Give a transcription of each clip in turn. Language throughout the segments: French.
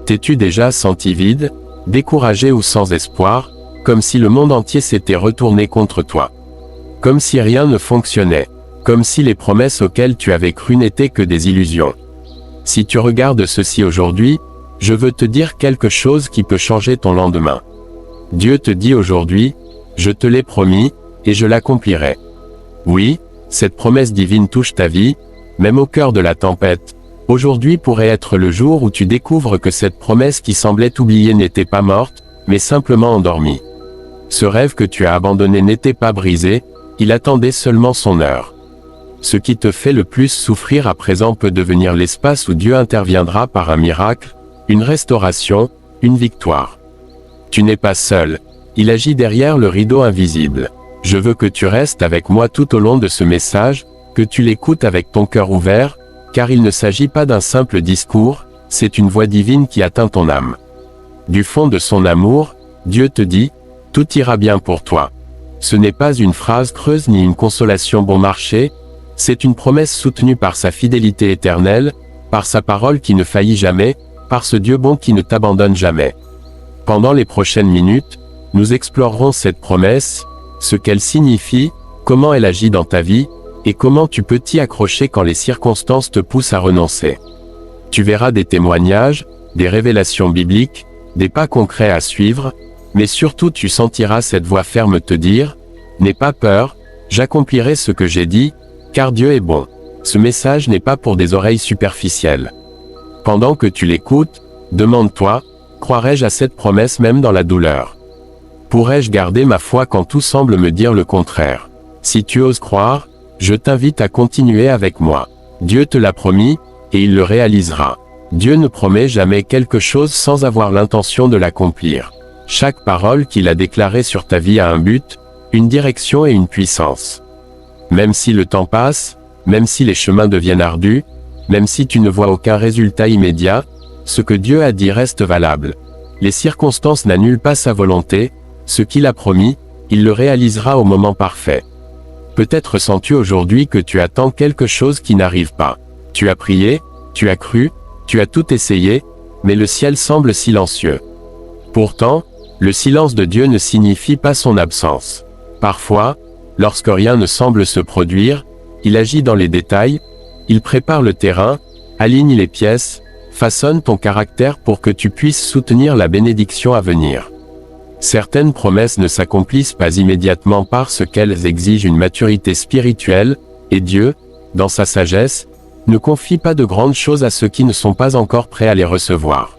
T'es-tu déjà senti vide, découragé ou sans espoir, comme si le monde entier s'était retourné contre toi? Comme si rien ne fonctionnait, comme si les promesses auxquelles tu avais cru n'étaient que des illusions. Si tu regardes ceci aujourd'hui, je veux te dire quelque chose qui peut changer ton lendemain. Dieu te dit aujourd'hui, je te l'ai promis, et je l'accomplirai. Oui, cette promesse divine touche ta vie, même au cœur de la tempête. Aujourd'hui pourrait être le jour où tu découvres que cette promesse qui semblait oubliée n'était pas morte, mais simplement endormie. Ce rêve que tu as abandonné n'était pas brisé, il attendait seulement son heure. Ce qui te fait le plus souffrir à présent peut devenir l'espace où Dieu interviendra par un miracle, une restauration, une victoire. Tu n'es pas seul, il agit derrière le rideau invisible. Je veux que tu restes avec moi tout au long de ce message, que tu l'écoutes avec ton cœur ouvert, car il ne s'agit pas d'un simple discours, c'est une voix divine qui atteint ton âme. Du fond de son amour, Dieu te dit, tout ira bien pour toi. Ce n'est pas une phrase creuse ni une consolation bon marché, c'est une promesse soutenue par sa fidélité éternelle, par sa parole qui ne faillit jamais, par ce Dieu bon qui ne t'abandonne jamais. Pendant les prochaines minutes, nous explorerons cette promesse, ce qu'elle signifie, comment elle agit dans ta vie, et comment tu peux t'y accrocher quand les circonstances te poussent à renoncer. Tu verras des témoignages, des révélations bibliques, des pas concrets à suivre, mais surtout tu sentiras cette voix ferme te dire, « N'aie pas peur, j'accomplirai ce que j'ai dit, car Dieu est bon. » Ce message n'est pas pour des oreilles superficielles. Pendant que tu l'écoutes, demande-toi, croirais-je à cette promesse même dans la douleur? Pourrais-je garder ma foi quand tout semble me dire le contraire? Si tu oses croire, je t'invite à continuer avec moi. Dieu te l'a promis, et il le réalisera. Dieu ne promet jamais quelque chose sans avoir l'intention de l'accomplir. Chaque parole qu'il a déclarée sur ta vie a un but, une direction et une puissance. Même si le temps passe, même si les chemins deviennent ardus, même si tu ne vois aucun résultat immédiat, ce que Dieu a dit reste valable. Les circonstances n'annulent pas sa volonté, ce qu'il a promis, il le réalisera au moment parfait. Peut-être sens-tu aujourd'hui que tu attends quelque chose qui n'arrive pas. Tu as prié, tu as cru, tu as tout essayé, mais le ciel semble silencieux. Pourtant, le silence de Dieu ne signifie pas son absence. Parfois, lorsque rien ne semble se produire, il agit dans les détails, il prépare le terrain, aligne les pièces, façonne ton caractère pour que tu puisses soutenir la bénédiction à venir. Certaines promesses ne s'accomplissent pas immédiatement parce qu'elles exigent une maturité spirituelle, et Dieu, dans sa sagesse, ne confie pas de grandes choses à ceux qui ne sont pas encore prêts à les recevoir.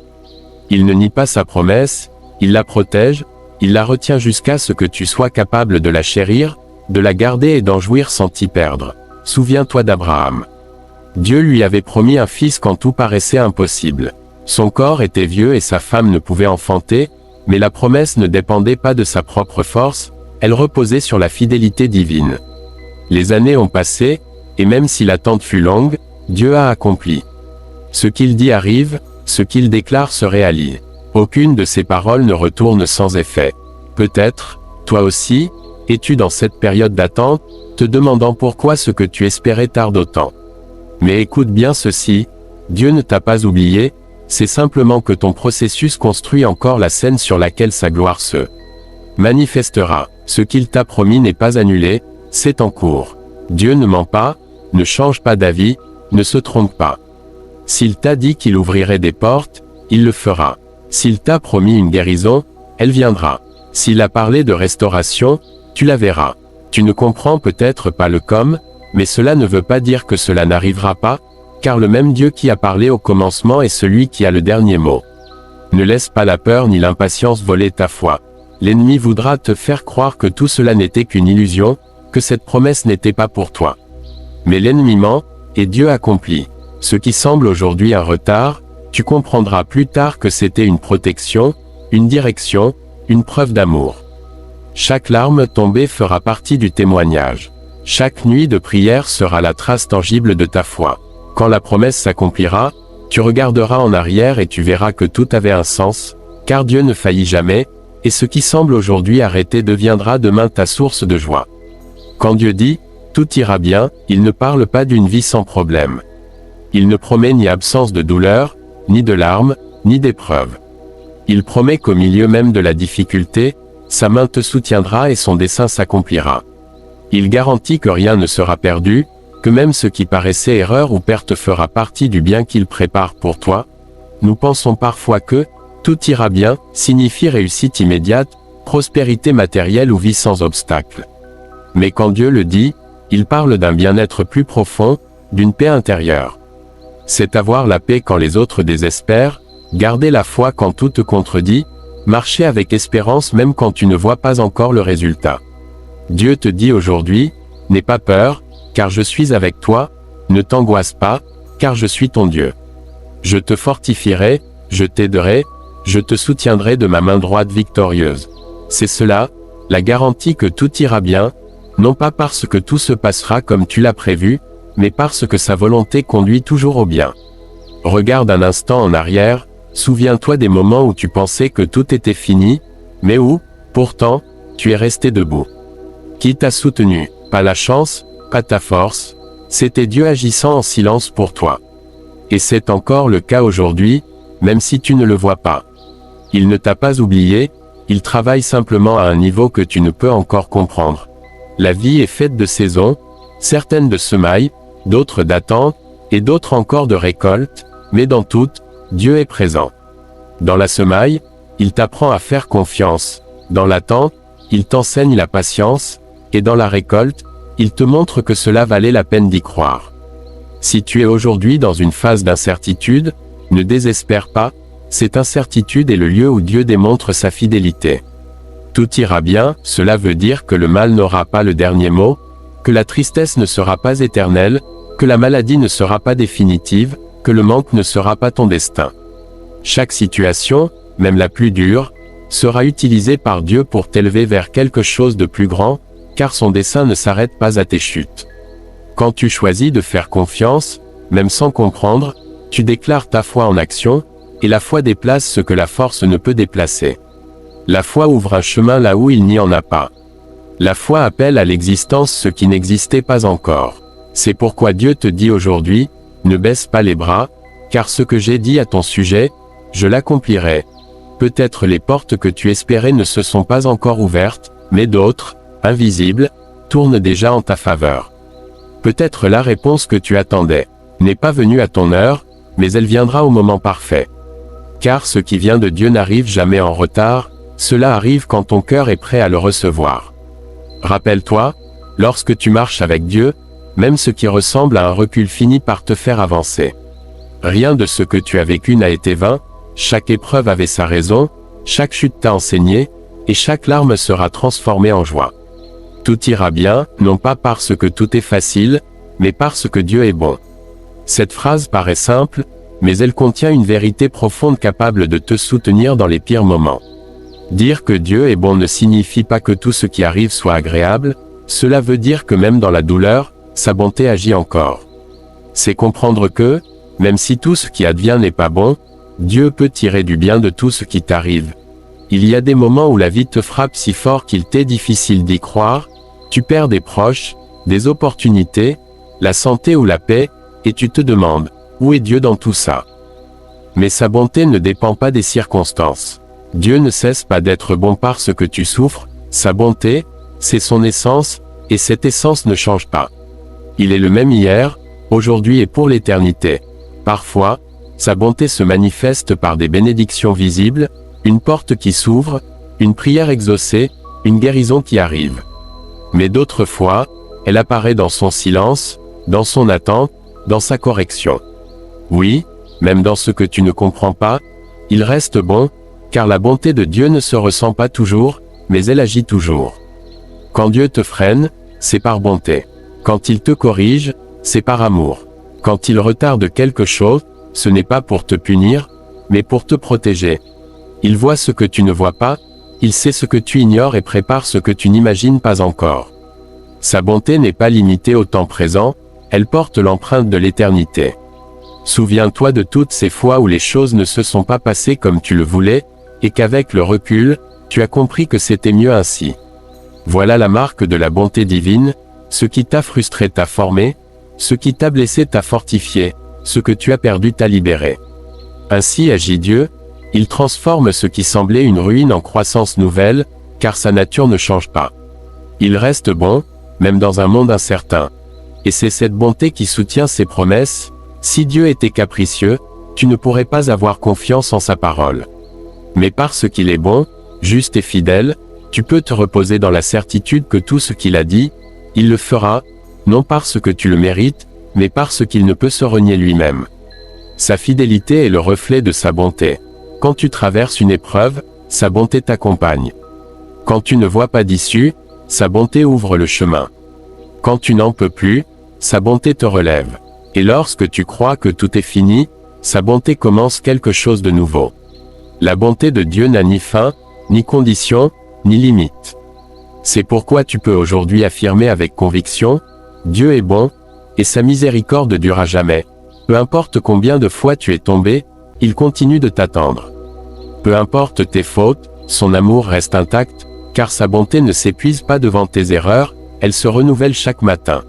Il ne nie pas sa promesse, il la protège, il la retient jusqu'à ce que tu sois capable de la chérir, de la garder et d'en jouir sans t'y perdre. Souviens-toi d'Abraham. Dieu lui avait promis un fils quand tout paraissait impossible. Son corps était vieux et sa femme ne pouvait enfanter, mais la promesse ne dépendait pas de sa propre force, elle reposait sur la fidélité divine. Les années ont passé, et même si l'attente fut longue, Dieu a accompli. Ce qu'il dit arrive, ce qu'il déclare se réalise. Aucune de ses paroles ne retourne sans effet. Peut-être, toi aussi, es-tu dans cette période d'attente, te demandant pourquoi ce que tu espérais tarde autant. Mais écoute bien ceci, Dieu ne t'a pas oublié, c'est simplement que ton processus construit encore la scène sur laquelle sa gloire se manifestera. Ce qu'il t'a promis n'est pas annulé, c'est en cours. Dieu ne ment pas, ne change pas d'avis, ne se trompe pas. S'il t'a dit qu'il ouvrirait des portes, il le fera. S'il t'a promis une guérison, elle viendra. S'il a parlé de restauration, tu la verras. Tu ne comprends peut-être pas le comme, mais cela ne veut pas dire que cela n'arrivera pas, car le même Dieu qui a parlé au commencement est celui qui a le dernier mot. Ne laisse pas la peur ni l'impatience voler ta foi. L'ennemi voudra te faire croire que tout cela n'était qu'une illusion, que cette promesse n'était pas pour toi. Mais l'ennemi ment, et Dieu accomplit. Ce qui semble aujourd'hui un retard, tu comprendras plus tard que c'était une protection, une direction, une preuve d'amour. Chaque larme tombée fera partie du témoignage. Chaque nuit de prière sera la trace tangible de ta foi. Quand la promesse s'accomplira, tu regarderas en arrière et tu verras que tout avait un sens, car Dieu ne faillit jamais, et ce qui semble aujourd'hui arrêté deviendra demain ta source de joie. Quand Dieu dit « tout ira bien », il ne parle pas d'une vie sans problème. Il ne promet ni absence de douleur, ni de larmes, ni d'épreuve. Il promet qu'au milieu même de la difficulté, sa main te soutiendra et son dessein s'accomplira. Il garantit que rien ne sera perdu, que même ce qui paraissait erreur ou perte fera partie du bien qu'il prépare pour toi. Nous pensons parfois que « tout ira bien » signifie réussite immédiate, prospérité matérielle ou vie sans obstacle. Mais quand Dieu le dit, il parle d'un bien-être plus profond, d'une paix intérieure. C'est avoir la paix quand les autres désespèrent, garder la foi quand tout te contredit, marcher avec espérance même quand tu ne vois pas encore le résultat. Dieu te dit aujourd'hui, n'aie pas peur, car je suis avec toi, ne t'angoisse pas, car je suis ton Dieu. Je te fortifierai, je t'aiderai, je te soutiendrai de ma main droite victorieuse. C'est cela, la garantie que tout ira bien, non pas parce que tout se passera comme tu l'as prévu, mais parce que sa volonté conduit toujours au bien. Regarde un instant en arrière, souviens-toi des moments où tu pensais que tout était fini, mais où, pourtant, tu es resté debout. Qui t'a soutenu? Pas la chance, pas ta force, c'était Dieu agissant en silence pour toi. Et c'est encore le cas aujourd'hui, même si tu ne le vois pas. Il ne t'a pas oublié, il travaille simplement à un niveau que tu ne peux encore comprendre. La vie est faite de saisons, certaines de semailles, d'autres d'attente, et d'autres encore de récolte, mais dans toutes, Dieu est présent. Dans la semaille, il t'apprend à faire confiance, dans l'attente, il t'enseigne la patience, et dans la récolte, il te montre que cela valait la peine d'y croire. Si tu es aujourd'hui dans une phase d'incertitude, ne désespère pas, cette incertitude est le lieu où Dieu démontre sa fidélité. Tout ira bien, cela veut dire que le mal n'aura pas le dernier mot, que la tristesse ne sera pas éternelle, que la maladie ne sera pas définitive, que le manque ne sera pas ton destin. Chaque situation, même la plus dure, sera utilisée par Dieu pour t'élever vers quelque chose de plus grand, car son dessein ne s'arrête pas à tes chutes. Quand tu choisis de faire confiance, même sans comprendre, tu déclares ta foi en action, et la foi déplace ce que la force ne peut déplacer. La foi ouvre un chemin là où il n'y en a pas. La foi appelle à l'existence ce qui n'existait pas encore. C'est pourquoi Dieu te dit aujourd'hui, ne baisse pas les bras, car ce que j'ai dit à ton sujet, je l'accomplirai. Peut-être les portes que tu espérais ne se sont pas encore ouvertes, mais d'autres, invisibles, tournent déjà en ta faveur. Peut-être la réponse que tu attendais n'est pas venue à ton heure, mais elle viendra au moment parfait. Car ce qui vient de Dieu n'arrive jamais en retard, cela arrive quand ton cœur est prêt à le recevoir. Rappelle-toi, lorsque tu marches avec Dieu, même ce qui ressemble à un recul finit par te faire avancer. Rien de ce que tu as vécu n'a été vain, chaque épreuve avait sa raison, chaque chute t'a enseigné, et chaque larme sera transformée en joie. Tout ira bien, non pas parce que tout est facile, mais parce que Dieu est bon. Cette phrase paraît simple, mais elle contient une vérité profonde capable de te soutenir dans les pires moments. Dire que Dieu est bon ne signifie pas que tout ce qui arrive soit agréable, cela veut dire que même dans la douleur, sa bonté agit encore. C'est comprendre que, même si tout ce qui advient n'est pas bon, Dieu peut tirer du bien de tout ce qui t'arrive. Il y a des moments où la vie te frappe si fort qu'il t'est difficile d'y croire, tu perds des proches, des opportunités, la santé ou la paix, et tu te demandes, où est Dieu dans tout ça? Mais sa bonté ne dépend pas des circonstances. Dieu ne cesse pas d'être bon parce que tu souffres, sa bonté, c'est son essence, et cette essence ne change pas. Il est le même hier, aujourd'hui et pour l'éternité. Parfois, sa bonté se manifeste par des bénédictions visibles, une porte qui s'ouvre, une prière exaucée, une guérison qui arrive. Mais d'autres fois, elle apparaît dans son silence, dans son attente, dans sa correction. Oui, même dans ce que tu ne comprends pas, il reste bon, car la bonté de Dieu ne se ressent pas toujours, mais elle agit toujours. Quand Dieu te freine, c'est par bonté. Quand il te corrige, c'est par amour. Quand il retarde quelque chose, ce n'est pas pour te punir, mais pour te protéger. Il voit ce que tu ne vois pas, il sait ce que tu ignores et prépare ce que tu n'imagines pas encore. Sa bonté n'est pas limitée au temps présent, elle porte l'empreinte de l'éternité. Souviens-toi de toutes ces fois où les choses ne se sont pas passées comme tu le voulais, et qu'avec le recul, tu as compris que c'était mieux ainsi. Voilà la marque de la bonté divine, ce qui t'a frustré t'a formé, ce qui t'a blessé t'a fortifié, ce que tu as perdu t'a libéré. Ainsi agit Dieu, il transforme ce qui semblait une ruine en croissance nouvelle, car sa nature ne change pas. Il reste bon, même dans un monde incertain. Et c'est cette bonté qui soutient ses promesses. Si Dieu était capricieux, tu ne pourrais pas avoir confiance en sa parole. Mais parce qu'il est bon, juste et fidèle, tu peux te reposer dans la certitude que tout ce qu'il a dit, il le fera, non parce que tu le mérites, mais parce qu'il ne peut se renier lui-même. Sa fidélité est le reflet de sa bonté. Quand tu traverses une épreuve, sa bonté t'accompagne. Quand tu ne vois pas d'issue, sa bonté ouvre le chemin. Quand tu n'en peux plus, sa bonté te relève. Et lorsque tu crois que tout est fini, sa bonté commence quelque chose de nouveau. La bonté de Dieu n'a ni fin, ni condition, ni limite. C'est pourquoi tu peux aujourd'hui affirmer avec conviction, Dieu est bon, et sa miséricorde dure à jamais. Peu importe combien de fois tu es tombé, il continue de t'attendre. Peu importe tes fautes, son amour reste intact, car sa bonté ne s'épuise pas devant tes erreurs, elle se renouvelle chaque matin.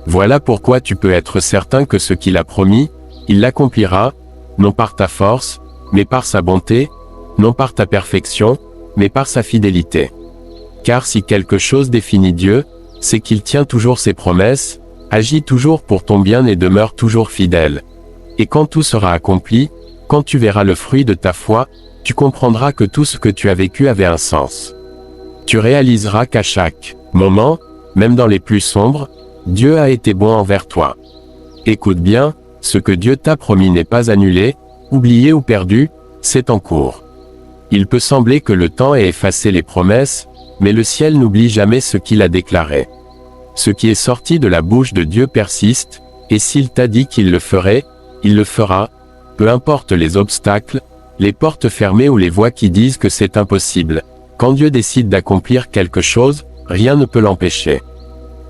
Voilà pourquoi tu peux être certain que ce qu'il a promis, il l'accomplira, non par ta force, mais par sa bonté, non par ta perfection, mais par sa fidélité. Car si quelque chose définit Dieu, c'est qu'il tient toujours ses promesses, agit toujours pour ton bien et demeure toujours fidèle. Et quand tout sera accompli, quand tu verras le fruit de ta foi, tu comprendras que tout ce que tu as vécu avait un sens. Tu réaliseras qu'à chaque moment, même dans les plus sombres, Dieu a été bon envers toi. Écoute bien, ce que Dieu t'a promis n'est pas annulé, oublié ou perdu, c'est en cours. Il peut sembler que le temps ait effacé les promesses, mais le ciel n'oublie jamais ce qu'il a déclaré. Ce qui est sorti de la bouche de Dieu persiste, et s'il t'a dit qu'il le ferait, il le fera, peu importe les obstacles, les portes fermées ou les voix qui disent que c'est impossible. Quand Dieu décide d'accomplir quelque chose, rien ne peut l'empêcher.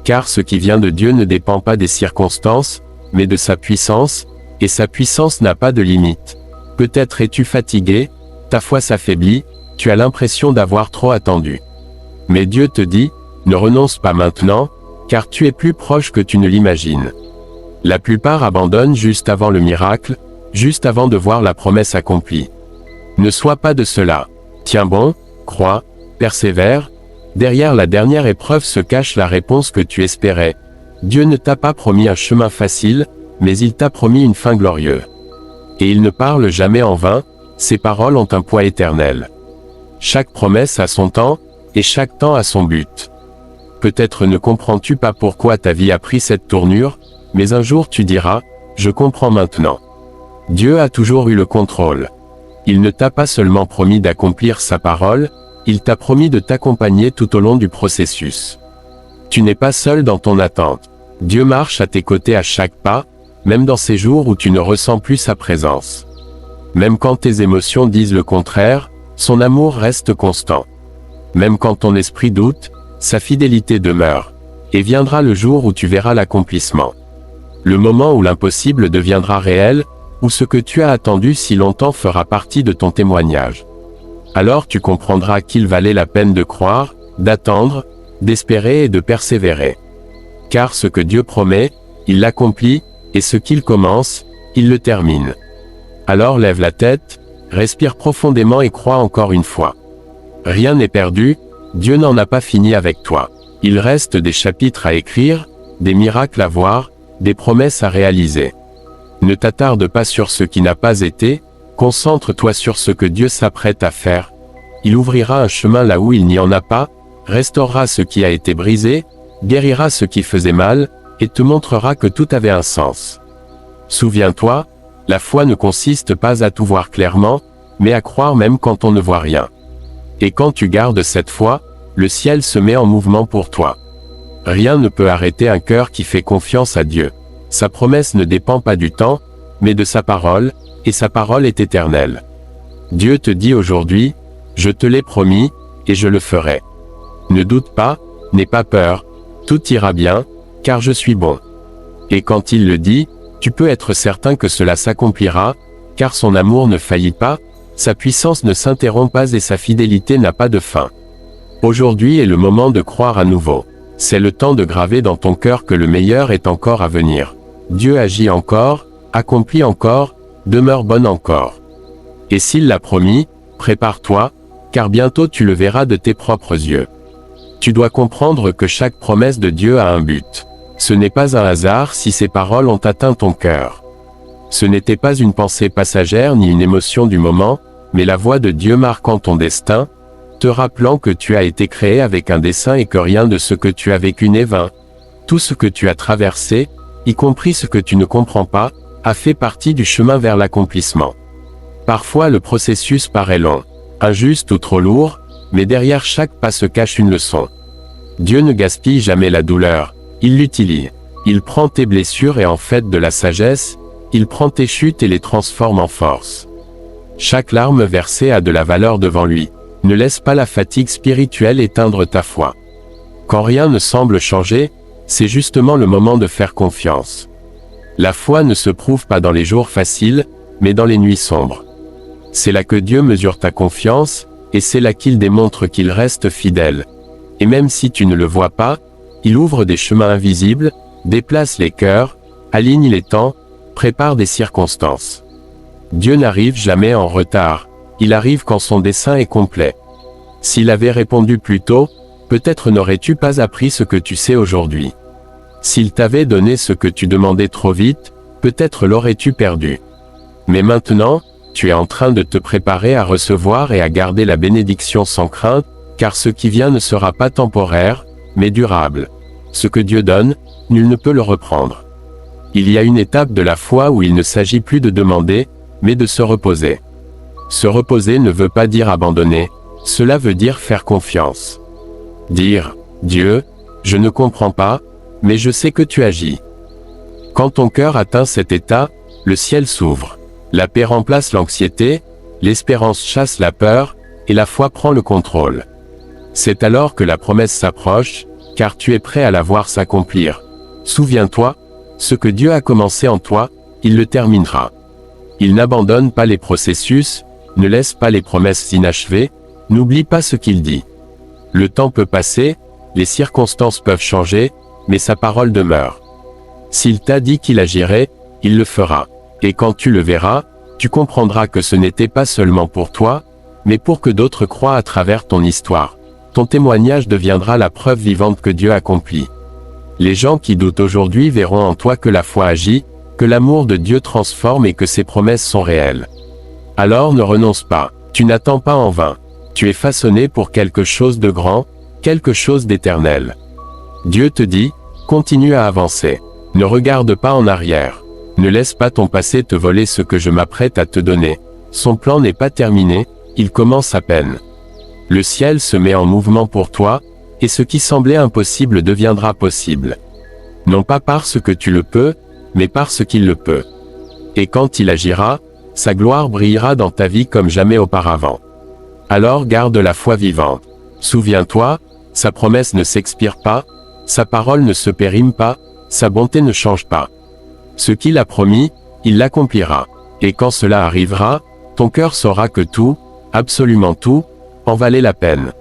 Car ce qui vient de Dieu ne dépend pas des circonstances, mais de sa puissance, et sa puissance n'a pas de limite. Peut-être es-tu fatigué, ta foi s'affaiblit, tu as l'impression d'avoir trop attendu. Mais Dieu te dit, ne renonce pas maintenant, car tu es plus proche que tu ne l'imagines. La plupart abandonnent juste avant le miracle, juste avant de voir la promesse accomplie. Ne sois pas de cela. Tiens bon, crois, persévère. Derrière la dernière épreuve se cache la réponse que tu espérais. Dieu ne t'a pas promis un chemin facile, mais il t'a promis une fin glorieuse. Et il ne parle jamais en vain, ses paroles ont un poids éternel. Chaque promesse a son temps, et chaque temps a son but. Peut-être ne comprends-tu pas pourquoi ta vie a pris cette tournure, mais un jour tu diras, je comprends maintenant. Dieu a toujours eu le contrôle. Il ne t'a pas seulement promis d'accomplir sa parole, il t'a promis de t'accompagner tout au long du processus. Tu n'es pas seul dans ton attente. Dieu marche à tes côtés à chaque pas, même dans ces jours où tu ne ressens plus sa présence. Même quand tes émotions disent le contraire, son amour reste constant. Même quand ton esprit doute, sa fidélité demeure. Et viendra le jour où tu verras l'accomplissement. Le moment où l'impossible deviendra réel, où ce que tu as attendu si longtemps fera partie de ton témoignage. Alors tu comprendras qu'il valait la peine de croire, d'attendre, d'espérer et de persévérer. Car ce que Dieu promet, il l'accomplit, et ce qu'il commence, il le termine. Alors lève la tête, respire profondément et crois encore une fois. Rien n'est perdu, Dieu n'en a pas fini avec toi. Il reste des chapitres à écrire, des miracles à voir, des promesses à réaliser. Ne t'attarde pas sur ce qui n'a pas été, concentre-toi sur ce que Dieu s'apprête à faire. Il ouvrira un chemin là où il n'y en a pas, restaurera ce qui a été brisé, guérira ce qui faisait mal, et te montrera que tout avait un sens. Souviens-toi, la foi ne consiste pas à tout voir clairement, mais à croire même quand on ne voit rien. Et quand tu gardes cette foi, le ciel se met en mouvement pour toi. Rien ne peut arrêter un cœur qui fait confiance à Dieu. Sa promesse ne dépend pas du temps, mais de sa parole, et sa parole est éternelle. Dieu te dit aujourd'hui, je te l'ai promis, et je le ferai. Ne doute pas, n'aie pas peur, tout ira bien, car je suis bon. Et quand il le dit, tu peux être certain que cela s'accomplira, car son amour ne faillit pas, sa puissance ne s'interrompt pas et sa fidélité n'a pas de fin. Aujourd'hui est le moment de croire à nouveau. C'est le temps de graver dans ton cœur que le meilleur est encore à venir. Dieu agit encore, accomplit encore, demeure bon encore. Et s'il l'a promis, prépare-toi, car bientôt tu le verras de tes propres yeux. Tu dois comprendre que chaque promesse de Dieu a un but. Ce n'est pas un hasard si ces paroles ont atteint ton cœur. Ce n'était pas une pensée passagère ni une émotion du moment, mais la voix de Dieu marquant ton destin, te rappelant que tu as été créé avec un dessein et que rien de ce que tu as vécu n'est vain. Tout ce que tu as traversé, y compris ce que tu ne comprends pas, a fait partie du chemin vers l'accomplissement. Parfois le processus paraît long, injuste ou trop lourd, mais derrière chaque pas se cache une leçon. Dieu ne gaspille jamais la douleur, il l'utilise. Il prend tes blessures et en fait de la sagesse, il prend tes chutes et les transforme en force. Chaque larme versée a de la valeur devant lui. Ne laisse pas la fatigue spirituelle éteindre ta foi. Quand rien ne semble changer, c'est justement le moment de faire confiance. La foi ne se prouve pas dans les jours faciles, mais dans les nuits sombres. C'est là que Dieu mesure ta confiance, et c'est là qu'il démontre qu'il reste fidèle. Et même si tu ne le vois pas, il ouvre des chemins invisibles, déplace les cœurs, aligne les temps, prépare des circonstances. Dieu n'arrive jamais en retard, il arrive quand son dessein est complet. S'il avait répondu plus tôt, peut-être n'aurais-tu pas appris ce que tu sais aujourd'hui. S'il t'avait donné ce que tu demandais trop vite, peut-être l'aurais-tu perdu. Mais maintenant, tu es en train de te préparer à recevoir et à garder la bénédiction sans crainte, car ce qui vient ne sera pas temporaire, mais durable. Ce que Dieu donne, nul ne peut le reprendre. Il y a une étape de la foi où il ne s'agit plus de demander, mais de se reposer. Se reposer ne veut pas dire abandonner, cela veut dire faire confiance. Dire, Dieu, je ne comprends pas, mais je sais que tu agis. Quand ton cœur atteint cet état, le ciel s'ouvre. La paix remplace l'anxiété, l'espérance chasse la peur, et la foi prend le contrôle. C'est alors que la promesse s'approche, car tu es prêt à la voir s'accomplir. Souviens-toi, ce que Dieu a commencé en toi, il le terminera. Il n'abandonne pas les processus, ne laisse pas les promesses inachevées, n'oublie pas ce qu'il dit. Le temps peut passer, les circonstances peuvent changer, mais sa parole demeure. S'il t'a dit qu'il agirait, il le fera. Et quand tu le verras, tu comprendras que ce n'était pas seulement pour toi, mais pour que d'autres croient à travers ton histoire. Ton témoignage deviendra la preuve vivante que Dieu accomplit. Les gens qui doutent aujourd'hui verront en toi que la foi agit, que l'amour de Dieu transforme et que ses promesses sont réelles. Alors ne renonce pas, tu n'attends pas en vain. Tu es façonné pour quelque chose de grand, quelque chose d'éternel. Dieu te dit, continue à avancer. Ne regarde pas en arrière. Ne laisse pas ton passé te voler ce que je m'apprête à te donner. Son plan n'est pas terminé, il commence à peine. Le ciel se met en mouvement pour toi, et ce qui semblait impossible deviendra possible. Non pas parce que tu le peux, mais parce qu'il le peut. Et quand il agira, sa gloire brillera dans ta vie comme jamais auparavant. Alors garde la foi vivante. Souviens-toi, sa promesse ne s'expire pas, sa parole ne se périme pas, sa bonté ne change pas. Ce qu'il a promis, il l'accomplira. Et quand cela arrivera, ton cœur saura que tout, absolument tout, en valait la peine.